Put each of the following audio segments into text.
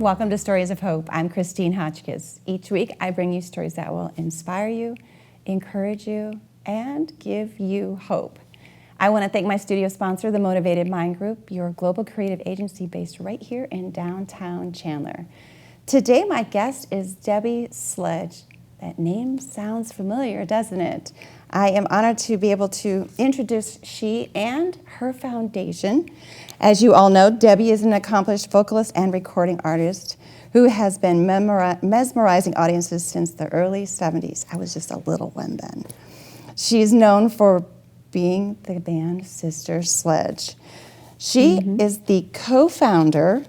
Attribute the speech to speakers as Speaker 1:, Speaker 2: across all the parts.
Speaker 1: Welcome to Stories of Hope. I'm Christine Hotchkiss. Each week I bring you stories that will inspire you, encourage you, and give you hope. I want to thank my studio sponsor, the Motivated Mind Group, your global creative agency based right here in downtown Chandler. Today my guest is Debbie Sledge. That name sounds familiar, doesn't it? I am honored to be able to introduce she and her foundation. As you all know, Debbie is an accomplished vocalist and recording artist who has been mesmerizing audiences since the early 70s. I was just a little one then. She's known for being the band Sister Sledge. She is the co-founder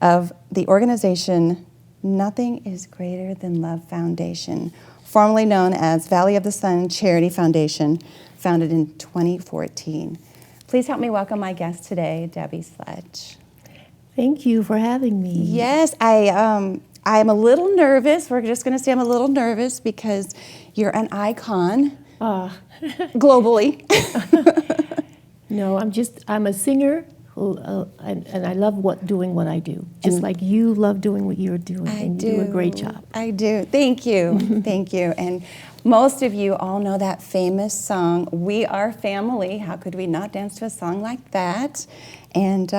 Speaker 1: of the organization Nothing is Greater Than Love Foundation, formerly known as Valley of the Sun Charity Foundation, founded in 2014. Please help me welcome my guest today, Debbie Sledge.
Speaker 2: Thank you for having me.
Speaker 1: Yes, I'm a little nervous. We're just going to say I'm a little nervous because you're an icon globally.
Speaker 2: No, I'm a singer who, and I love doing what I do. Just like you love doing what you're doing. You do a great job.
Speaker 1: I do. Thank you. Thank you. And most of you all know that famous song, We Are Family. How could we not dance to a song like that? And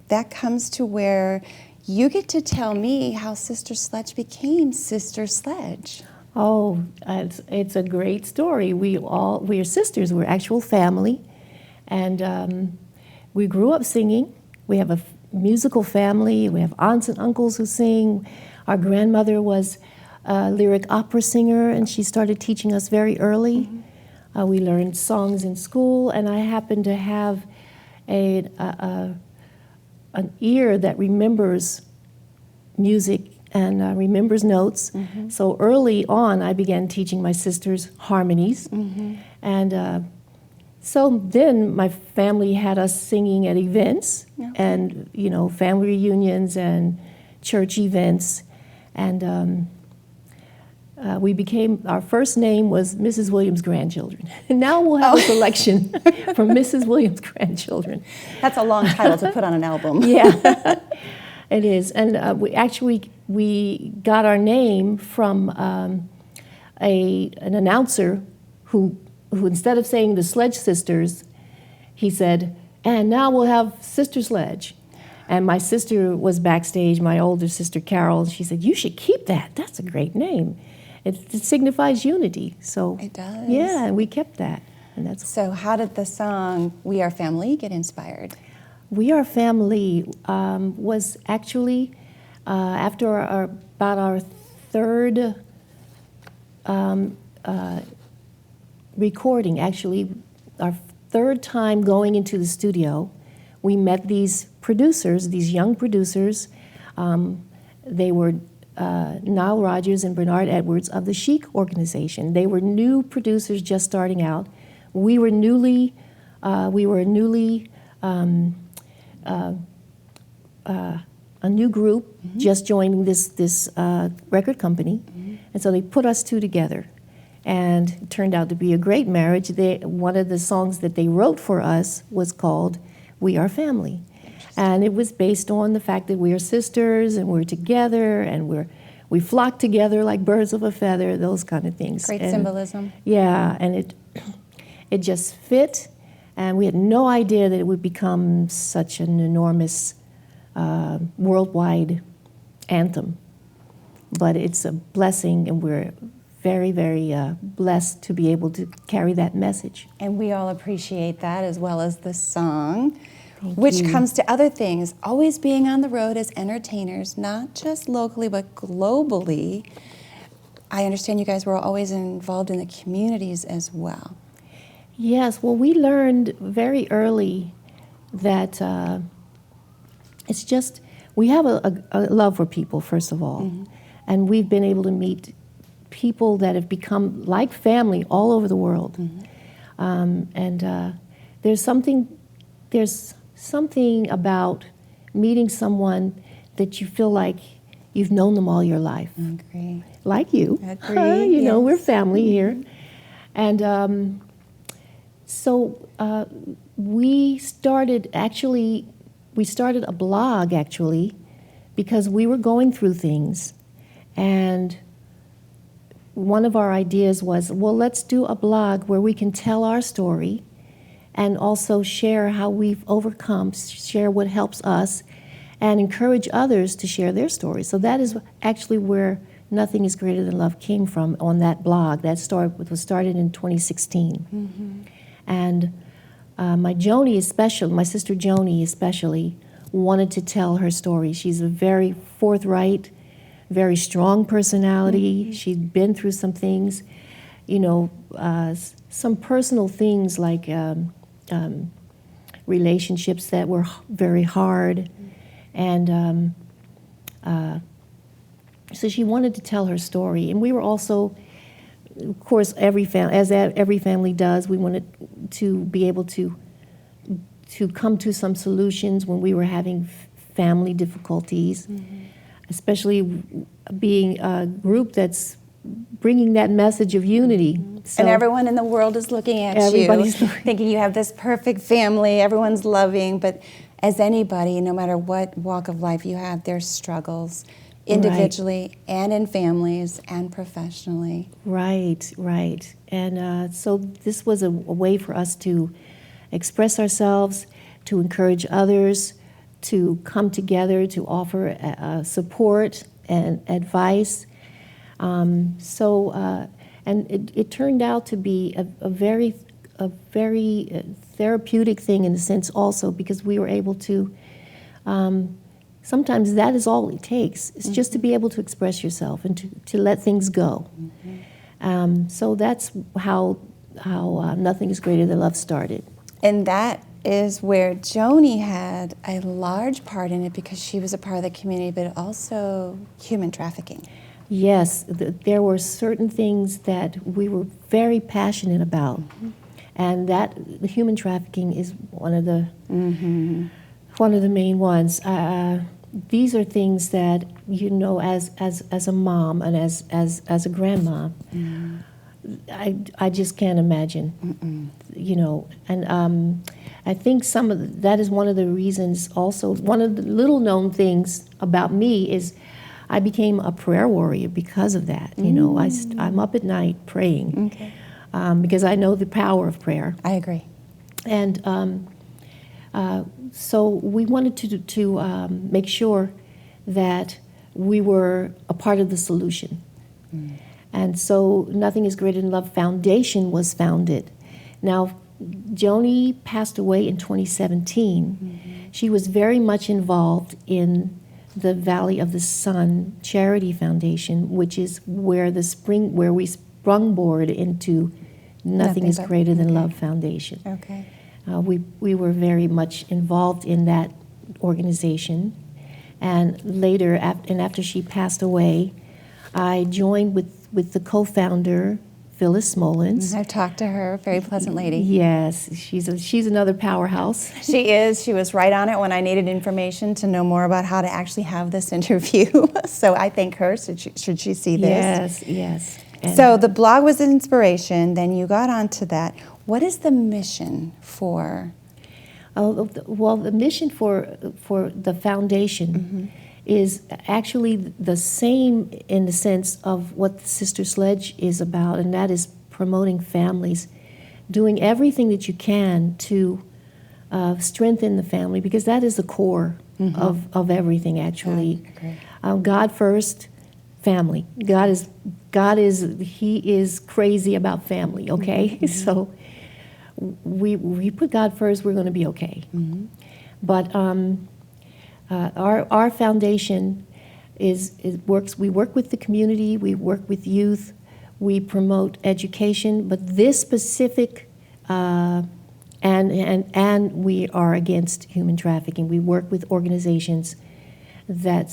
Speaker 1: that comes to where you get to tell me how Sister Sledge became Sister Sledge.
Speaker 2: Oh, it's a great story. We're sisters. We're actual family. And we grew up singing. We have a musical family. We have aunts and uncles who sing. Our grandmother was a lyric opera singer, and she started teaching us very early. We learned songs in school, and I happened to have an ear that remembers music and remembers notes. So early on, I began teaching my sisters harmonies. And so then my family had us singing at events and, family reunions and church events. And we became, our first name was Mrs. Williams' Grandchildren. And now we'll have a selection from Mrs. Williams' Grandchildren.
Speaker 1: That's a long title to put on an album.
Speaker 2: Yeah, it is. And we got our name from an announcer who instead of saying the Sledge Sisters, he said, and now we'll have Sister Sledge. And my sister was backstage, my older sister Carol, and she said, you should keep that. That's a great name. It signifies unity. So
Speaker 1: it does.
Speaker 2: Yeah, and we kept that. And
Speaker 1: so how did the song We Are Family get inspired?
Speaker 2: We Are Family was actually after about our third recording, actually, our third time going into the studio, we met these producers, these young producers. They were Nile Rodgers and Bernard Edwards of the Chic organization. They were new producers just starting out. We were a newly a new group just joining this record company, and so they put us two together. And it turned out to be a great marriage. One of the songs that they wrote for us was called We Are Family. And it was based on the fact that we are sisters and we're together and we flock together like birds of a feather, those kind of things.
Speaker 1: Great symbolism.
Speaker 2: Yeah, and it just fit. And we had no idea that it would become such an enormous worldwide anthem. But it's a blessing, and we're very, very blessed to be able to carry that message.
Speaker 1: And we all appreciate that, as well as the song,
Speaker 2: Thank
Speaker 1: which
Speaker 2: you.
Speaker 1: comes to other things, always being on the road as entertainers, not just locally, but globally. I understand you guys were always involved in the communities as well.
Speaker 2: Yes, well, we learned very early that it's just, we have a love for people, first of all, and we've been able to meet people that have become like family all over the world. There's something about meeting someone that you feel like you've known them all your life.
Speaker 1: Agree.
Speaker 2: Like you.
Speaker 1: Agree.
Speaker 2: You know,
Speaker 1: yes.
Speaker 2: we're family here. And we started a blog, actually, because we were going through things, and one of our ideas was, well, let's do a blog where we can tell our story and also share how we've overcome, share what helps us, and encourage others to share their stories. So that is actually where Nothing is Greater Than Love came from on that blog. That was started in 2016.
Speaker 1: Mm-hmm.
Speaker 2: And my sister Joni especially, wanted to tell her story. She's a very forthright, very strong personality.
Speaker 1: Mm-hmm.
Speaker 2: She'd been through some things, some personal things like relationships that were very hard. And so she wanted to tell her story. And we were also, of course, every family does, we wanted to be able to come to some solutions when we were having family difficulties, mm-hmm. especially being a group that's bringing that message of unity.
Speaker 1: Mm-hmm.
Speaker 2: So
Speaker 1: and everyone in the world is looking at you, thinking you have this perfect family, everyone's loving, but as anybody, no matter what walk of life you have, there's struggles individually, right. and in families and professionally.
Speaker 2: Right. And so this was a way for us to express ourselves, to encourage others, to come together, to offer support and advice. And it turned out to be a very therapeutic thing in a sense also, because we were able to, sometimes that is all it takes. It's mm-hmm. just to be able to express yourself and to let things go. Mm-hmm. So that's how Nothing is Greater Than Love started.
Speaker 1: And that is where Joni had a large part in it, because she was a part of the community, but also human trafficking.
Speaker 2: Yes, there were certain things that we were very passionate about, mm-hmm. and that the human trafficking is one of the main ones. These are things that, as a mom and as a grandma, I just can't imagine. And I think that is one of the reasons. Also, one of the little known things about me is I became a prayer warrior because of that. I'm up at night praying, because I know the power of prayer.
Speaker 1: I agree.
Speaker 2: And so we wanted to make sure that we were a part of the solution. And so Nothing is Greater Than Love Foundation was founded. Now, Joni passed away in 2017. Mm-hmm. She was very much involved in the Valley of the Sun Charity Foundation, which is where we sprungboard into Nothing is Greater Than Love Foundation.
Speaker 1: Okay.
Speaker 2: We were very much involved in that organization, and later, after she passed away, I joined with the co-founder, Phyllis Smolens.
Speaker 1: I've talked to her, very pleasant lady.
Speaker 2: Yes, she's another powerhouse.
Speaker 1: She is. She was right on it when I needed information to know more about how to actually have this interview. So I thank her. Should she see this?
Speaker 2: Yes. And
Speaker 1: so the blog was an inspiration. Then you got onto that. What is the mission for?
Speaker 2: Well, the mission for the foundation is actually the same in the sense of what the Sister Sledge is about, and that is promoting families, doing everything that you can to strengthen the family, because that is the core of everything, actually. God first, family. God is He is crazy about family, okay? So we put God first, we're going to be okay. But our foundation works. We work with the community. We work with youth. We promote education. But this specific, and we are against human trafficking. We work with organizations that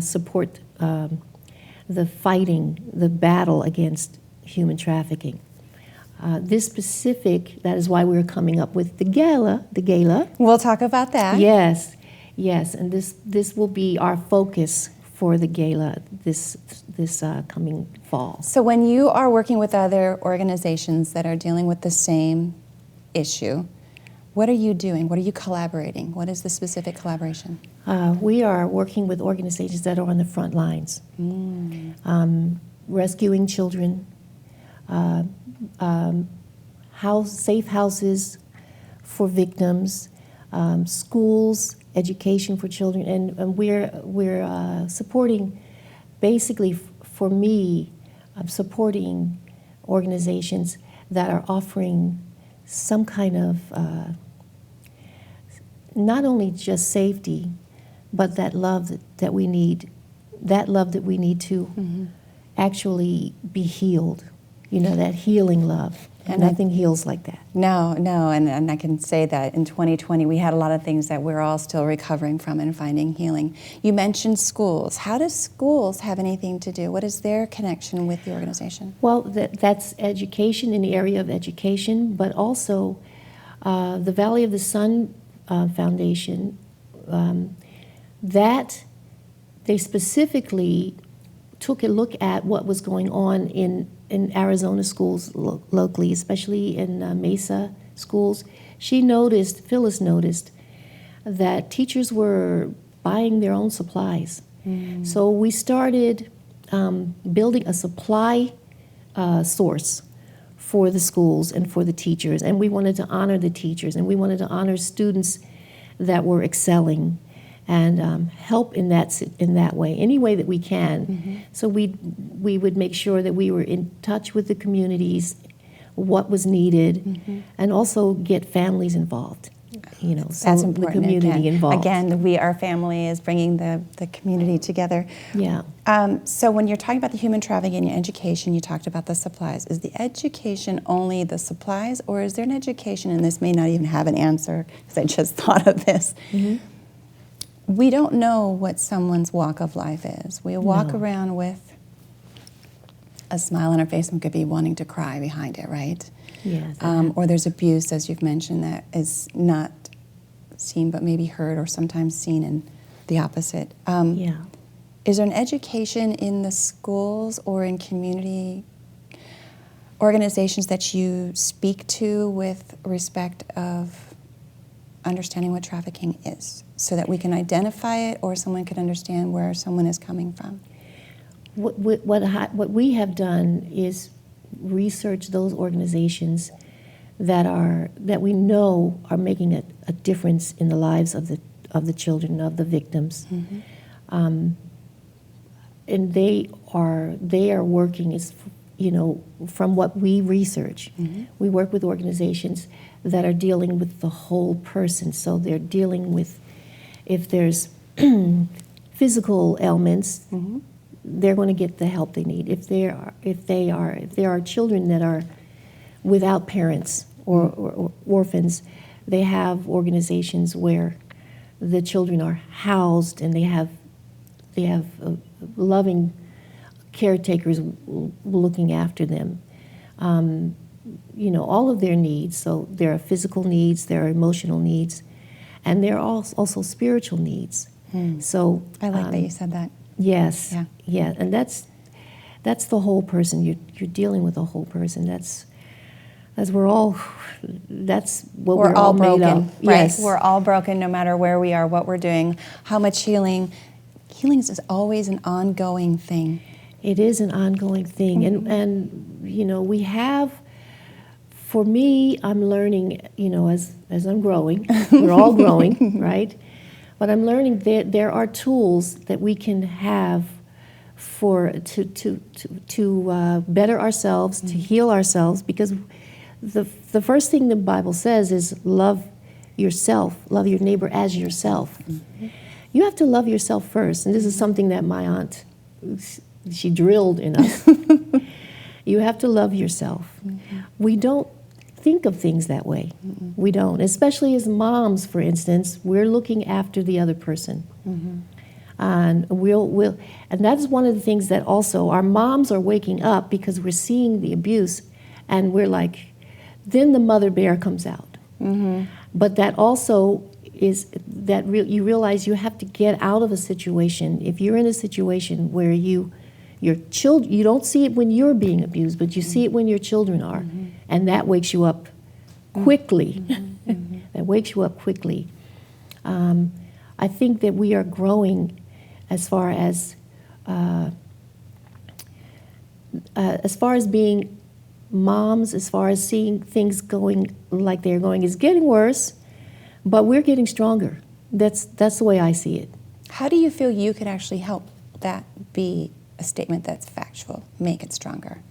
Speaker 2: support the fighting, the battle against human trafficking. This specific, that is why we're coming up with the gala.
Speaker 1: We'll talk about that.
Speaker 2: Yes, and this will be our focus for the gala this coming fall.
Speaker 1: So when you are working with other organizations that are dealing with the same issue, What are you doing? What are you collaborating? What is the specific collaboration?
Speaker 2: We are working with organizations that are on the front lines, rescuing children, safe houses for victims, schools, education for children, and we're supporting, basically for me, I'm supporting organizations that are offering some kind of not only just safety, but that love that we need, to actually be healed, that healing love. And nothing heals like that.
Speaker 1: No, and I can say that in 2020 we had a lot of things that we're all still recovering from and finding healing. You mentioned schools. How does schools have anything to do? What is their connection with the organization?
Speaker 2: Well, that's education, in the area of education, but also the Valley of the Sun Foundation, that they specifically took a look at what was going on in Arizona schools locally, especially in Mesa schools. Phyllis noticed that teachers were buying their own supplies. So we started building a supply source for the schools and for the teachers, and we wanted to honor the teachers, and we wanted to honor students that were excelling, and help in that way, any way that we can. So we would make sure that we were in touch with the communities, what was needed, and also get families involved. So
Speaker 1: that's important.
Speaker 2: The community involved.
Speaker 1: Again, We Are Family is bringing the community together.
Speaker 2: Yeah.
Speaker 1: So when you're talking about the human trafficking and education, you talked about the supplies. Is the education only the supplies, or is there an education, and this may not even have an answer, because I just thought of this. We don't know what someone's walk of life is. We walk around with a smile on our face and could be wanting to cry behind it, right?
Speaker 2: Yes.
Speaker 1: Or there's abuse, as you've mentioned, that is not seen but maybe heard, or sometimes seen in the opposite. Is there an education in the schools or in community organizations that you speak to with respect of understanding what trafficking is, so that we can identify it, or someone can understand where someone is coming from?
Speaker 2: What we have done is research those organizations that we know are making a difference in the lives of the children, of the victims, and they are working from what we research. We work with organizations that are dealing with the whole person. So they're dealing with, if there's physical ailments, they're going to get the help they need. If there are children that are without parents or orphans, they have organizations where the children are housed, and they have loving caretakers looking after them. All of their needs. So there are physical needs, there are emotional needs, and there are also spiritual needs. So
Speaker 1: I like that you said that.
Speaker 2: Yes. Yeah. And that's the whole person. You're dealing with a whole person. That's what we're all
Speaker 1: broken,
Speaker 2: made of.
Speaker 1: Right?
Speaker 2: Yes.
Speaker 1: We're all broken, no matter where we are, what we're doing, how much healing. Healing is always an ongoing thing.
Speaker 2: It is an ongoing thing, and we have. For me, I'm learning, as I'm growing. We're all growing, right? But I'm learning that there are tools that we can have to better ourselves, to heal ourselves, because the first thing the Bible says is love yourself, love your neighbor as yourself. You have to love yourself first, and this is something that my aunt, she drilled in us. You have to love yourself. We don't think of things that way. We don't, especially as moms, for instance. We're looking after the other person, and and that's one of the things that also our moms are waking up, because we're seeing the abuse, and we're like, then the mother bear comes out. But that also is that you realize you have to get out of a situation. If you're in a situation where your children, you don't see it when you're being abused, but you see it when your children are, and that wakes you up quickly. that wakes you up quickly. I think that we are growing as far as being moms, as far as seeing things going like they're going. It's getting worse, but we're getting stronger. That's the way I see it.
Speaker 1: How do you feel you could actually help that be a statement that's factual, make it stronger?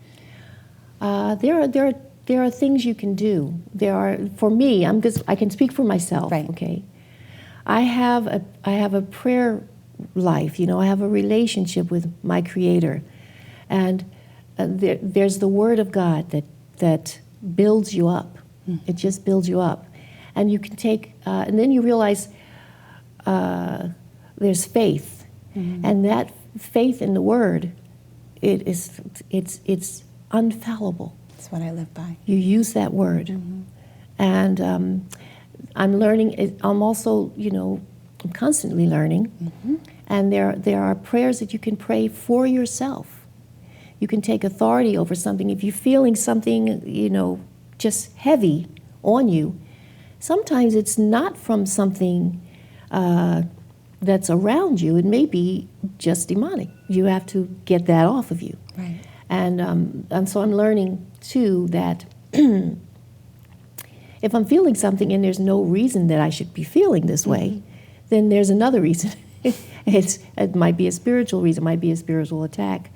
Speaker 2: There are things you can do. For me, I can speak for myself.
Speaker 1: Right.
Speaker 2: Okay. I have a prayer life. I have a relationship with my Creator, and there's the Word of God that builds you up. Mm-hmm. It just builds you up, and you can take, and then you realize there's faith, mm-hmm. and that faith in the Word, it's unfallible.
Speaker 1: That's what I live by.
Speaker 2: You use that Word, mm-hmm. and I'm learning. I'm also, I'm constantly learning, mm-hmm. and there are prayers that you can pray for yourself. You can take authority over something. If you're feeling something, just heavy on you, sometimes it's not from something that's around you. It may be just demonic. You have to get that off of you.
Speaker 1: Right.
Speaker 2: And so I'm learning too that if I'm feeling something and there's no reason that I should be feeling this way, mm-hmm. then there's another reason. It might be a spiritual reason, it might be a spiritual attack.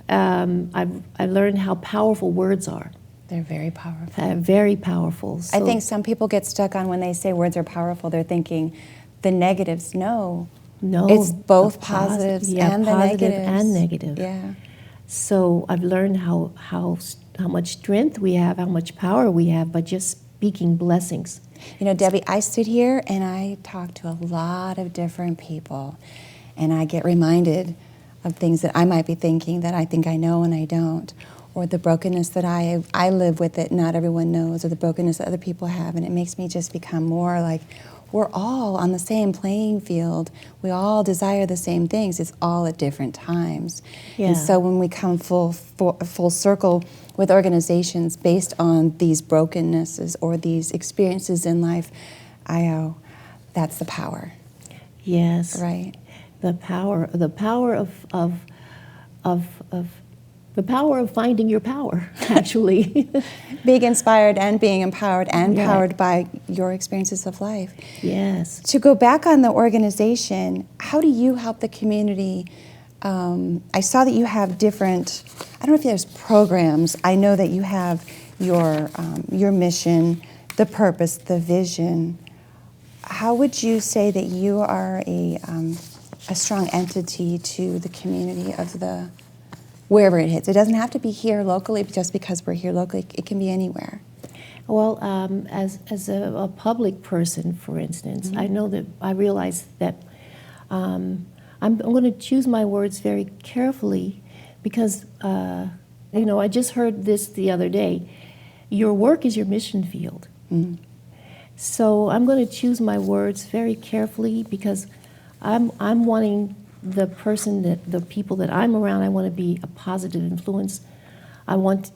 Speaker 2: I've learned how powerful words are.
Speaker 1: They're very powerful.
Speaker 2: Very powerful. So,
Speaker 1: I think some people get stuck on when they say words are powerful, they're thinking the negatives. No, it's both positives and the
Speaker 2: positive
Speaker 1: negatives.
Speaker 2: and negative.
Speaker 1: Yeah.
Speaker 2: So I've learned how much strength we have, how much power we have by just speaking blessings.
Speaker 1: Debbie, I sit here and I talk to a lot of different people, and I get reminded of things that I might be thinking that I think I know and I don't, or the brokenness that I live with that not everyone knows, or the brokenness that other people have, and it makes me just become more like we're all on the same playing field. We all desire the same things. It's all at different times. Yeah. And so when we come full circle with organizations based on these brokennesses or these experiences in life, that's the power.
Speaker 2: Yes.
Speaker 1: Right.
Speaker 2: The power of finding your power, actually.
Speaker 1: Being inspired and being empowered and powered by your experiences of life.
Speaker 2: Yes.
Speaker 1: To go back on the organization, how do you help the community? I saw that you have different, I don't know if there's programs. I know that you have your mission, the purpose, the vision. How would you say that you are a strong entity to the community of wherever it hits? It doesn't have to be here locally just because we're here locally. It can be anywhere.
Speaker 2: Well, as a public person, for instance, mm-hmm. I realize that I'm going to choose my words very carefully because, I just heard this the other day. Your work is your mission field. Mm-hmm. So I'm going to choose my words very carefully because I'm wanting the people that I'm around, I want to be a positive influence. I want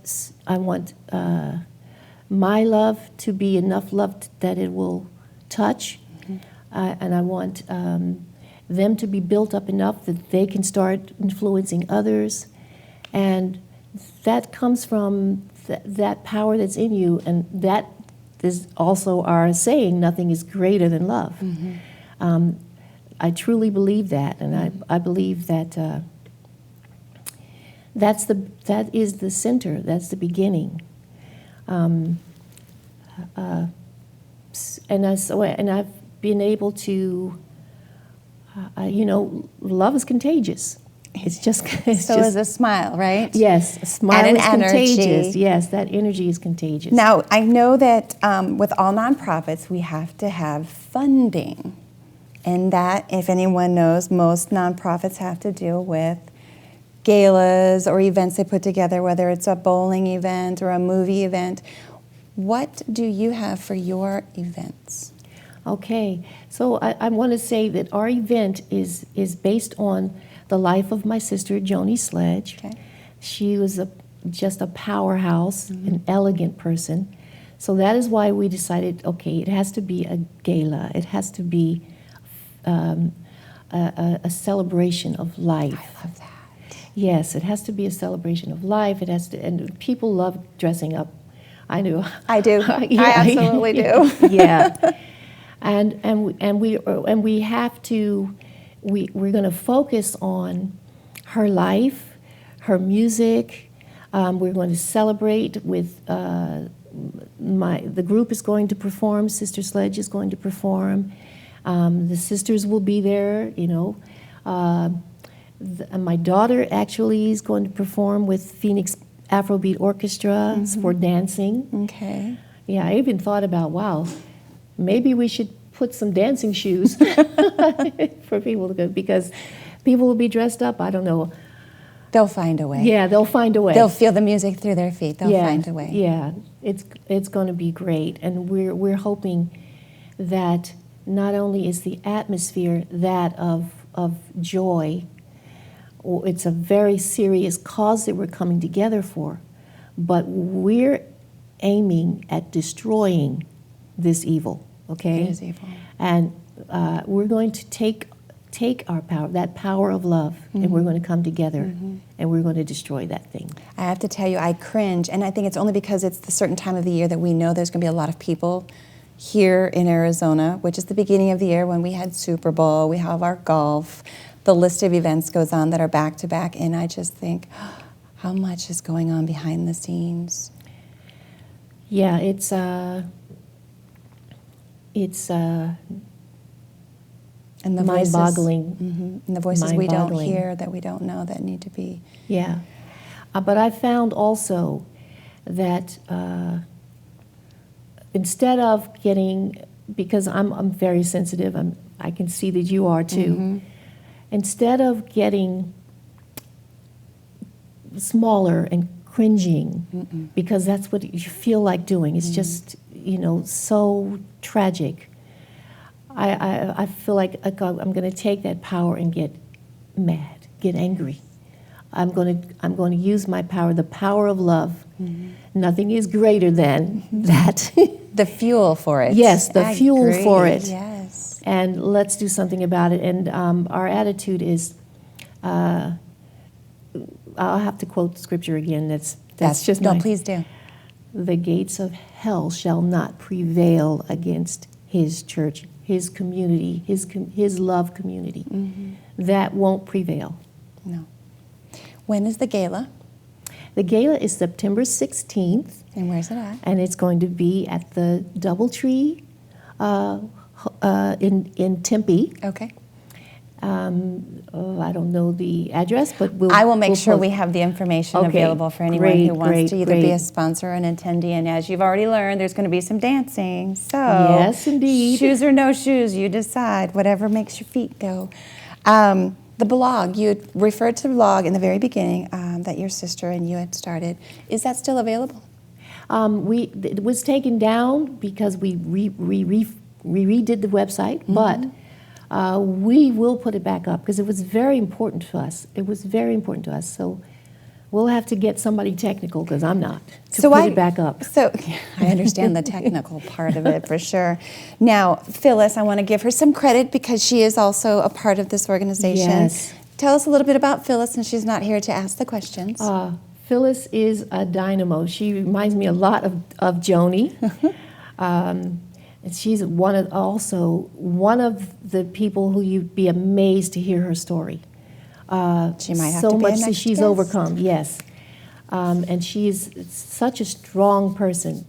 Speaker 2: my love to be enough love that it will touch, mm-hmm. And I want them to be built up enough that they can start influencing others, and that comes from that power that's in you, and that is also our saying, nothing is greater than love. Mm-hmm. I truly believe that, and I believe that that is the center, that's the beginning. And I've been able to, love is contagious. So
Speaker 1: is a smile, right?
Speaker 2: Yes, a smile
Speaker 1: and
Speaker 2: is contagious. Yes, that energy is contagious.
Speaker 1: Now, I know that with all nonprofits, we have to have funding. And that, if anyone knows, most nonprofits have to deal with galas or events they put together, whether it's a bowling event or a movie event. What do you have for your events?
Speaker 2: Okay, so I want to say that our event is based on the life of my sister, Joni Sledge. Okay. She was just a powerhouse, mm-hmm. an elegant person. So that is why we decided, okay, it has to be a gala. It has to be a celebration of life.
Speaker 1: I love that.
Speaker 2: Yes, it has to be a celebration of life. It has to, and people love dressing up. I do.
Speaker 1: I do.
Speaker 2: Yeah.
Speaker 1: I absolutely do.
Speaker 2: Yeah, and we have to. We're going to focus on her life, her music. We're going to celebrate with the group is going to perform. Sister Sledge is going to perform. The sisters will be there. You know. My daughter actually is going to perform with Phoenix Afrobeat Orchestra for dancing.
Speaker 1: Okay.
Speaker 2: Yeah, I even thought about, wow, maybe we should put some dancing shoes for people to go, because people will be dressed up, I don't know.
Speaker 1: They'll find a way.
Speaker 2: Yeah, they'll find a way.
Speaker 1: They'll feel the music through their feet. They'll find a way.
Speaker 2: Yeah, it's going to be great. And we're hoping that not only is the atmosphere that of joy, it's a very serious cause that we're coming together for, but we're aiming at destroying this evil, okay?
Speaker 1: It is evil.
Speaker 2: And we're going to take our power, that power of love, and we're going to come together, and we're going to destroy that thing.
Speaker 1: I have to tell you, I cringe, and I think it's only because it's the certain time of the year that we know there's going to be a lot of people here in Arizona, which is the beginning of the year when we had Super Bowl, we have our golf, the list of events goes on that are back to back, and I just think, how much is going on behind the scenes?
Speaker 2: Yeah, it's
Speaker 1: and the
Speaker 2: mind-boggling.
Speaker 1: And the voices we don't
Speaker 2: Mind-boggling.
Speaker 1: hear, that we don't know, that need to be.
Speaker 2: Yeah, but I found also that instead of getting, because I'm very sensitive, I can see that you are too. Instead of getting smaller and cringing, because that's what you feel like doing. It's just, you know, so tragic. I feel like I'm going to take that power and get mad, get angry. I'm going to use my power, the power of love. Nothing is greater than that.
Speaker 1: The fuel for it.
Speaker 2: Yes, the
Speaker 1: I
Speaker 2: fuel
Speaker 1: agree.
Speaker 2: for it.
Speaker 1: Yes.
Speaker 2: And let's do something about it. And our attitude is, I'll have to quote scripture again. That's just
Speaker 1: no,
Speaker 2: my,
Speaker 1: please do.
Speaker 2: the gates of hell shall not prevail against his church, his community, his love community. That won't prevail.
Speaker 1: No. When is the gala?
Speaker 2: The gala is September 16th.
Speaker 1: And where's it at?
Speaker 2: And it's going to be at the Doubletree in Tempe.
Speaker 1: Okay.
Speaker 2: I don't know the address, but
Speaker 1: I will make
Speaker 2: we'll
Speaker 1: sure
Speaker 2: post-
Speaker 1: we have the information
Speaker 2: Okay,
Speaker 1: available for anyone who
Speaker 2: great,
Speaker 1: wants to either be
Speaker 2: great.
Speaker 1: a sponsor or an attendee. And as you've already learned, there's going to be some dancing. So
Speaker 2: Yes, indeed.
Speaker 1: Shoes or no shoes, you decide. Whatever makes your feet go. The blog, you had referred to the blog in the very beginning that your sister and you had started. Is that still available?
Speaker 2: It was taken down because we redid the website, but we will put it back up because it was very important to us. It was very important to us. So we'll have to get somebody technical, because I'm not, to put it back up.
Speaker 1: So I understand the technical part of it for sure. Now, Phyllis, I want to give her some credit because she is also a part of this organization.
Speaker 2: Yes.
Speaker 1: Tell us a little bit about Phyllis, since she's not here to ask the questions.
Speaker 2: Phyllis is a dynamo. She reminds me a lot of Joni. And she's one of the people who you'd be amazed to hear her story.
Speaker 1: She might have
Speaker 2: so
Speaker 1: to be a
Speaker 2: much that
Speaker 1: next
Speaker 2: she's
Speaker 1: guest.
Speaker 2: overcome. Yes, and she is such a strong person.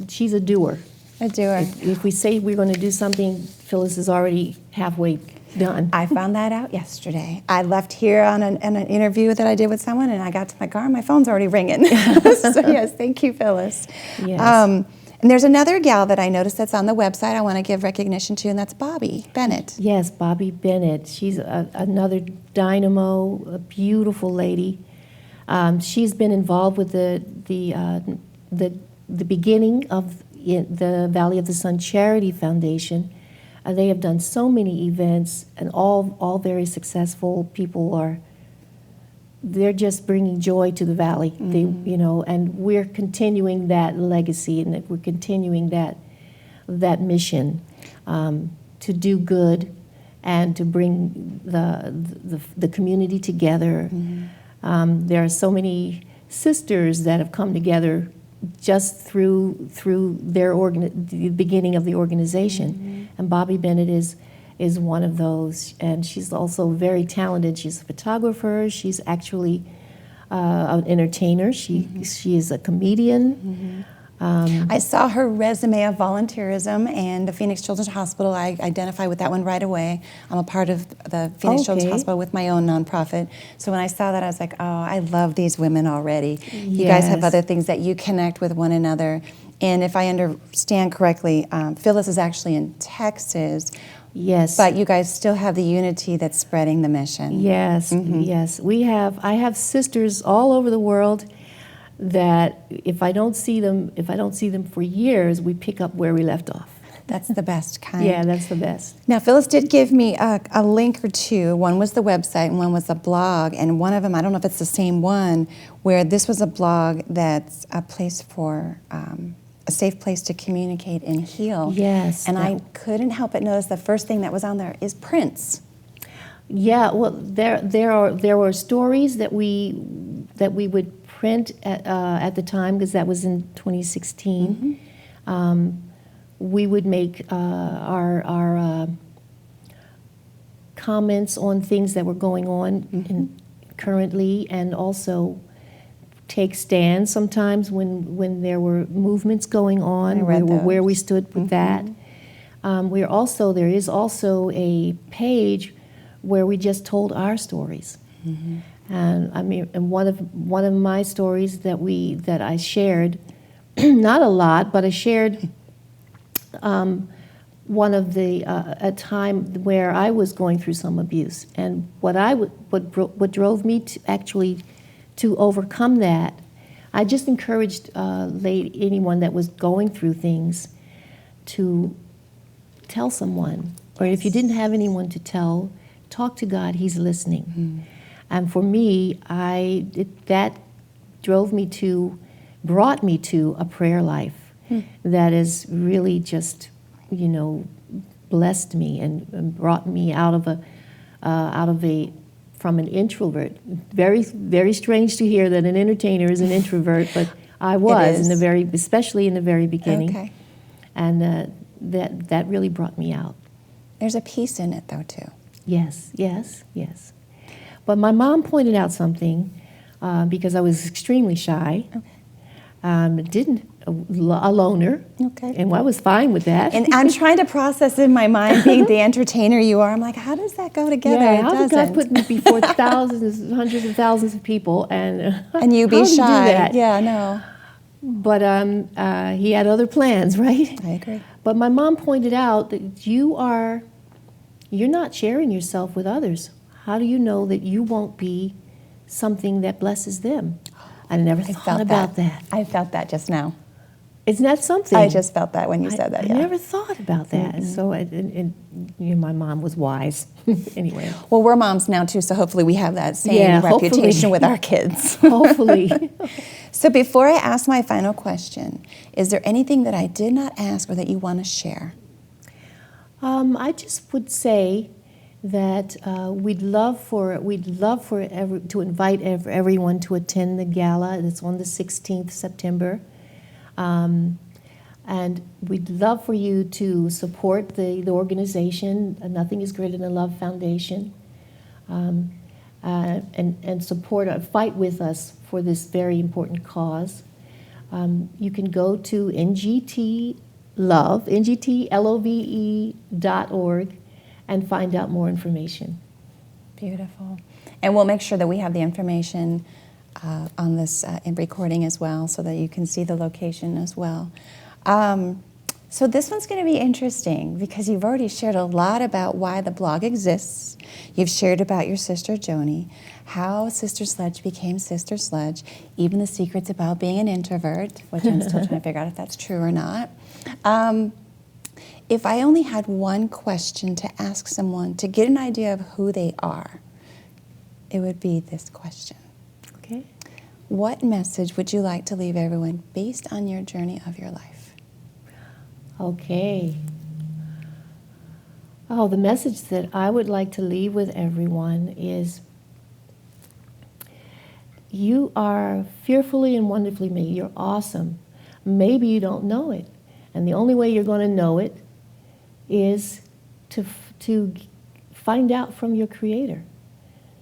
Speaker 2: She's a doer.
Speaker 1: A doer.
Speaker 2: If we say we're going to do something, Phyllis is already halfway done.
Speaker 1: I found that out yesterday. I left here on an interview that I did with someone, and I got to my car, and my phone's already ringing. So yes, thank you, Phyllis.
Speaker 2: Yes.
Speaker 1: And there's another gal that I noticed that's on the website I want to give recognition to, and that's Bobby Bennett.
Speaker 2: Yes, Bobby Bennett. She's another dynamo, a beautiful lady. She's been involved with the beginning of the Valley of the Sun Charity Foundation. They have done so many events, and all very successful. People are they're just bringing joy to the valley. They, you know, and we're continuing that legacy, and we're continuing that mission to do good and to bring the community together. There are so many sisters that have come together just through the beginning of the organization, and Bobby Bennett is one of those, and she's also very talented. She's a photographer. She's actually an entertainer. She is a comedian.
Speaker 1: I saw her resume of volunteerism and the Phoenix Children's Hospital. I identify with that one right away. I'm a part of the Phoenix Children's Hospital with my own nonprofit. So when I saw that, I was like, oh, I love these women already. You guys have other things that you connect with one another. And if I understand correctly, Phyllis is actually in Texas.
Speaker 2: Yes.
Speaker 1: But you guys still have the unity that's spreading the mission.
Speaker 2: Yes, yes. I have sisters all over the world that if I don't see them for years, we pick up where we left off.
Speaker 1: That's the best kind.
Speaker 2: Yeah, that's the best.
Speaker 1: Now, Phyllis did give me a link or two. One was the website and one was a blog. And one of them, I don't know if it's the same one, where this was a blog that's a place for a safe place to communicate and heal.
Speaker 2: Yes.
Speaker 1: And I couldn't help but notice the first thing that was on there is prints.
Speaker 2: Yeah, well, there were stories that we would print at the time, because that was in 2016. We would make our comments on things that were going on currently, and also take stands sometimes when there were movements going on, where we stood with that. There is also a page where we just told our stories. And I mean, and one of my stories that I shared, not a lot, but I shared one of a time where I was going through some abuse, and what drove me to overcome that. I just encouraged anyone that was going through things to tell someone, or if you didn't have anyone to tell, talk to God. He's listening. And for me, that brought me to a prayer life that has really just, blessed me and brought me from an introvert. Very, very strange to hear that an entertainer is an introvert, but I was especially in the very beginning.
Speaker 1: Okay.
Speaker 2: And that really brought me out.
Speaker 1: There's a peace in it, though, too.
Speaker 2: Yes, yes, yes. But my mom pointed out something, because I was extremely shy. A loner.
Speaker 1: Okay.
Speaker 2: And I was fine with that.
Speaker 1: And I'm trying to process in my mind, being the entertainer you are, I'm like, how does that go together?
Speaker 2: Yeah,
Speaker 1: it
Speaker 2: how
Speaker 1: doesn't.
Speaker 2: did God put me before thousands, hundreds of thousands of people, and
Speaker 1: you be
Speaker 2: how do you do
Speaker 1: shy?
Speaker 2: that?
Speaker 1: Yeah, no.
Speaker 2: But he had other plans, right?
Speaker 1: I agree.
Speaker 2: But my mom pointed out that you're not sharing yourself with others. How do you know that you won't be something that blesses them? I never thought about that.
Speaker 1: I felt that just now.
Speaker 2: Isn't that something?
Speaker 1: I just felt that when you said that,
Speaker 2: I never thought about that. So my mom was wise. Anyway.
Speaker 1: Well, we're moms now, too, so hopefully we have that same reputation with our kids.
Speaker 2: Hopefully.
Speaker 1: So before I ask my final question, is there anything that I did not ask or that you want to share?
Speaker 2: I just would say that we'd love to invite everyone to attend the gala. It's on the 16th September. And we'd love for you to support the organization, Nothing is Greater Than Love Foundation, and fight with us for this very important cause. You can go to ngtlove.org and find out more information.
Speaker 1: Beautiful. And we'll make sure that we have the information on this recording as well, so that you can see the location as well. So this one's going to be interesting, because you've already shared a lot about why the blog exists. You've shared about your sister Joni, how Sister Sledge became Sister Sledge, even the secrets about being an introvert, which I'm still trying to figure out if that's true or not. If I only had one question to ask someone to get an idea of who they are, it would be this question. what message would you like to leave everyone based on your journey of your life?
Speaker 2: Okay. Oh, the message that I would like to leave with everyone is you are fearfully and wonderfully made. You're awesome. Maybe you don't know it. And the only way you're going to know it is to find out from your Creator.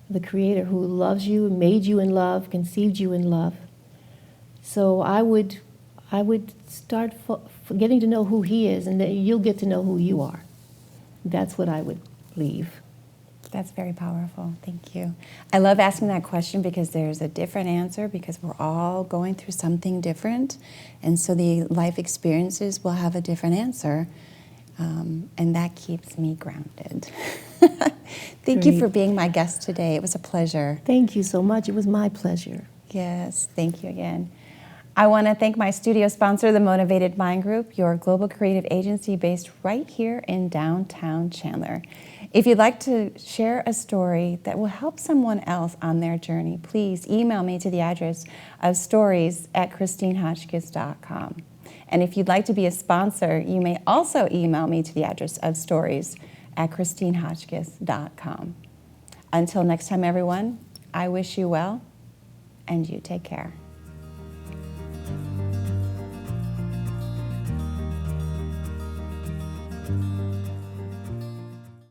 Speaker 2: The Creator who loves you, made you in love, conceived you in love. So I would start getting to know who He is, and then you'll get to know who you are. That's what I would leave.
Speaker 1: That's very powerful. Thank you. I love asking that question because there's a different answer because we're all going through something different. And so the life experiences will have a different answer. And that keeps me grounded. Thank you for being my guest today. It was a pleasure.
Speaker 2: Thank you so much. It was my pleasure.
Speaker 1: Yes, thank you again. I want to thank my studio sponsor, the Motivated Mind Group, your global creative agency based right here in downtown Chandler. If you'd like to share a story that will help someone else on their journey, please email me to the address of stories@christinehotchkiss.com. And if you'd like to be a sponsor, you may also email me to the address of stories@christinehotchkiss.com. Until next time, everyone, I wish you well, and you take care.